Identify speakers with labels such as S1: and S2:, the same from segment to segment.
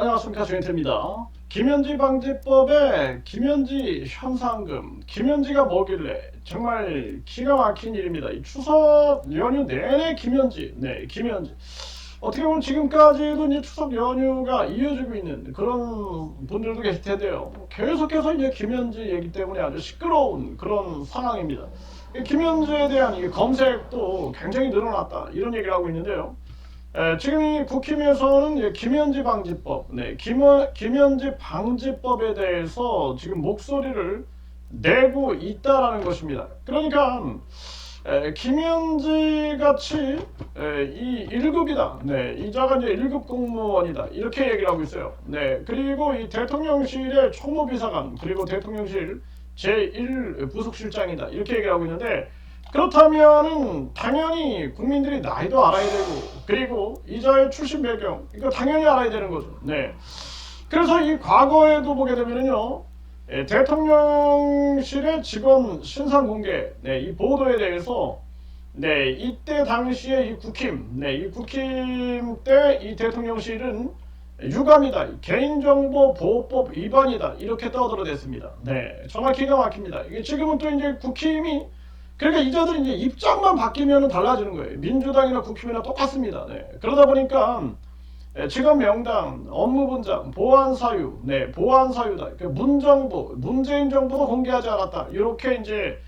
S1: 안녕하십니까, 조인트입니다. 김현지 방지법에 김현지 현상금, 김현지가 뭐길래 정말 기가 막힌 일입니다. 이 추석 연휴 내내 김현지, 김현지. 어떻게 보면 지금까지도 이제 추석 연휴가 이어지고 있는 그런 분들도 계실 텐데요. 계속해서 이제 김현지 얘기 때문에 아주 시끄러운 그런 상황입니다. 김현지에 대한 이 검색도 굉장히 늘어났다, 이런 얘기를 하고 있는데요. 지금 이 국힘에서는 김현지 방지법, 김현지 방지법에 대해서 지금 목소리를 내고 있다라는 것입니다. 그러니까 김현지 같이 이 1급이다. 이자가 이제 1급 공무원이다. 이렇게 얘기를 하고 있어요. 그리고 이 대통령실의 총무비서관, 그리고 대통령실 제1 부속실장이다. 이렇게 얘기를 하고 있는데, 그렇다면은 당연히 국민들이 나이도 알아야 되고, 그리고 이자의 출신 배경 이거 당연히 알아야 되는 거죠. 그래서 이 과거에도 보게 되면은요, 대통령실의 직원 신상 공개, 이 보도에 대해서 이때 당시에 이 국힘 때 이 대통령실은 유감이다, 개인정보 보호법 위반이다, 이렇게 떠들어댔습니다. 정말 기가 막힙니다. 이게 지금은 또 이제 국힘이, 그러니까 이자들이 이제 입장만 바뀌면 달라지는 거예요. 민주당이나 국힘이나 똑같습니다. 그러다 보니까 직업 명당, 업무 분장, 보안 사유, 보안 사유다. 문정부, 문재인 정부도 공개하지 않았다. 이렇게 이제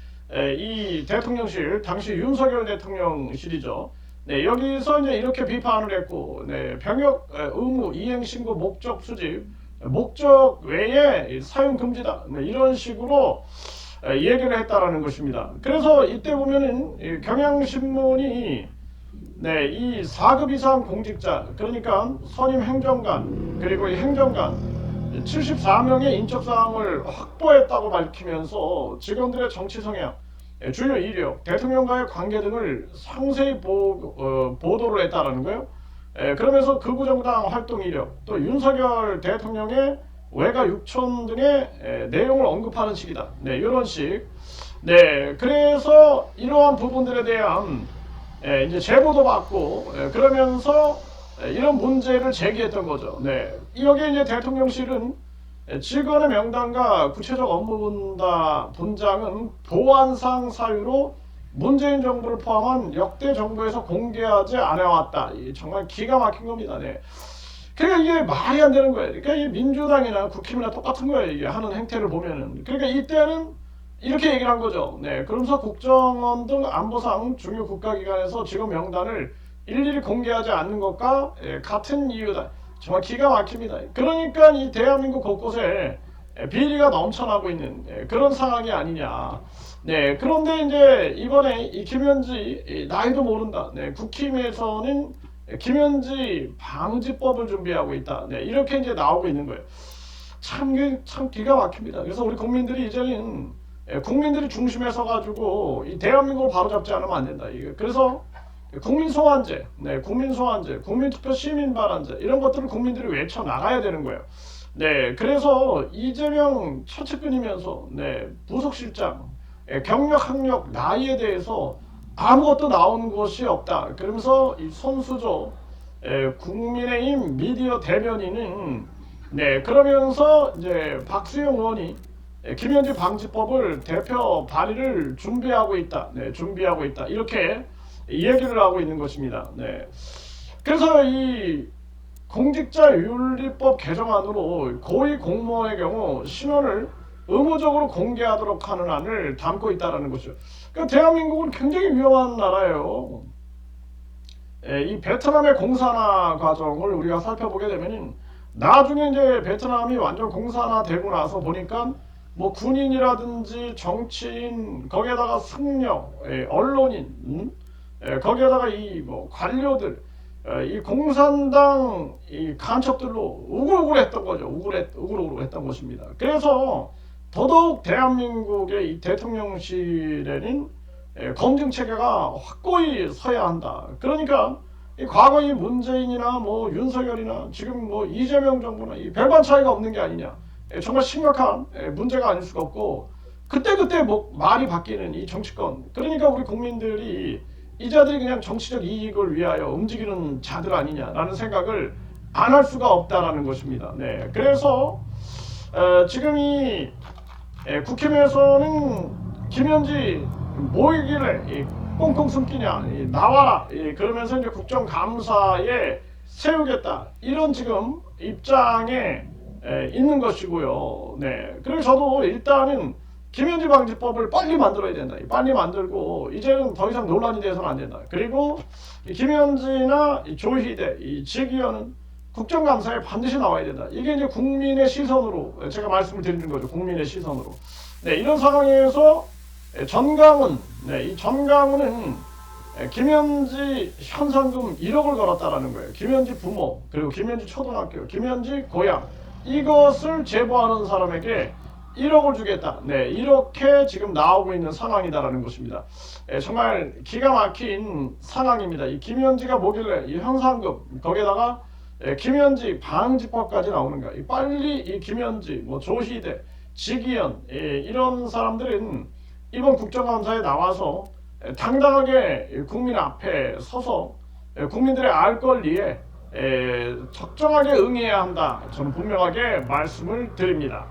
S1: 이 대통령실, 당시 윤석열 대통령실이죠. 여기서 이제 이렇게 비판을 했고, 병역 의무 이행 신고 목적 수집, 목적 외에 사용 금지다. 이런 식으로 얘기를 했다라는 것입니다. 그래서 이때 보면은 경향신문이 이 4급 이상 공직자, 그러니까 선임 행정관, 그리고 이 행정관 74명의 인적사항을 확보했다고 밝히면서 직원들의 정치 성향, 주요 이력, 대통령과의 관계 등을 상세히 보도를 했다라는 거예요. 그러면서 극우정당 활동 이력, 또 윤석열 대통령의 외가 육촌 등의 내용을 언급하는 식이다. 이런 식. 그래서 이러한 부분들에 대한 이제 제보도 받고, 그러면서 이런 문제를 제기했던 거죠. 여기에 이제 대통령실은 직원의 명단과 구체적 업무 분장은 보안상 사유로 문재인 정부를 포함한 역대 정부에서 공개하지 않아왔다. 정말 기가 막힌 겁니다. 그러니까 이게 말이 안 되는 거예요. 그러니까 이 민주당이나 국힘이나 똑같은 거예요. 이게 하는 행태를 보면은. 그러니까 이때는 이렇게 얘기를 한 거죠. 그러면서 국정원 등 안보상 중요 국가기관에서 직원 명단을 일일이 공개하지 않는 것과 같은 이유다. 정말 기가 막힙니다. 그러니까 이 대한민국 곳곳에 비리가 넘쳐나고 있는 그런 상황이 아니냐. 그런데 이제 이번에 이 김현지 나이도 모른다. 국힘에서는 김현지 방지법을 준비하고 있다. 이렇게 이제 나오고 있는 거예요. 참 기가 막힙니다. 그래서 우리 국민들이 이제는 국민들이 중심에 서가지고 이 대한민국을 바로잡지 않으면 안 된다. 그래서 국민소환제, 국민소환제, 국민투표 시민발언제, 이런 것들을 국민들이 외쳐 나가야 되는 거예요. 그래서 이재명 처치꾼이면서 부속실장, 경력, 학력, 나이에 대해서 아무것도 나온 것이 없다. 그러면서 이 손수조 국민의힘 미디어 대변인은 그러면서 이제 박수영 의원이 김현지 방지법을 대표 발의를 준비하고 있다. 준비하고 있다. 이렇게 얘기를 하고 있는 것입니다. 그래서 이 공직자윤리법 개정안으로 고위 공무원의 경우 신원을 의무적으로 공개하도록 하는 안을 담고 있다는 것이죠. 그러니까 대한민국은 굉장히 위험한 나라예요. 이 베트남의 공산화 과정을 우리가 살펴보게 되면 나중에 이제 베트남이 완전 공산화되고 나서 보니까 뭐 군인이라든지 정치인, 거기에다가 승려, 언론인, 거기에다가 이 뭐 관료들, 이 공산당 이 간첩들로 우글우글했던 거죠. 우글우글했던 것입니다. 그래서 더더욱 대한민국의 이 대통령실에는 검증 체계가 확고히 서야 한다. 그러니까 이 과거 이 문재인이나 뭐 윤석열이나 지금 뭐 이재명 정부나 이 별반 차이가 없는 게 아니냐. 정말 심각한 문제가 아닐 수가 없고, 그때그때 뭐 말이 바뀌는 이 정치권. 그러니까 우리 국민들이 이 자들이 그냥 정치적 이익을 위하여 움직이는 자들 아니냐라는 생각을 안 할 수가 없다라는 것입니다. 네, 그래서 지금 이 국힘에서는 김현지 뭐이길래 꽁꽁 숨기냐, 나와라, 그러면서 이제 국정감사에 세우겠다, 이런 지금 입장에 있는 것이고요. 네, 그래서 저도 일단은 김현지 방지법을 빨리 만들어야 된다. 빨리 만들고 이제는 더 이상 논란이 돼서는 안 된다. 그리고 김현지나 조희대, 직위원은 국정감사에 반드시 나와야 된다. 이게 이제 국민의 시선으로 제가 말씀을 드리는 거죠. 국민의 시선으로. 네, 이런 상황에서 전강훈, 이 전강훈은 김현지 현상금 1억을 걸었다라는 거예요. 김현지 부모, 그리고 김현지 초등학교, 김현지 고향, 이것을 제보하는 사람에게 1억을 주겠다. 네, 이렇게 지금 나오고 있는 상황이다라는 것입니다. 정말 기가 막힌 상황입니다. 이 김현지가 뭐길래 이 현상금, 거기에다가 김현지 방지법까지 나오는가? 빨리 이 김현지, 조희대, 직위원, 이런 사람들은 이번 국정감사에 나와서 당당하게 국민 앞에 서서 국민들의 알 권리에 적정하게 응해야 한다. 저는 분명하게 말씀을 드립니다.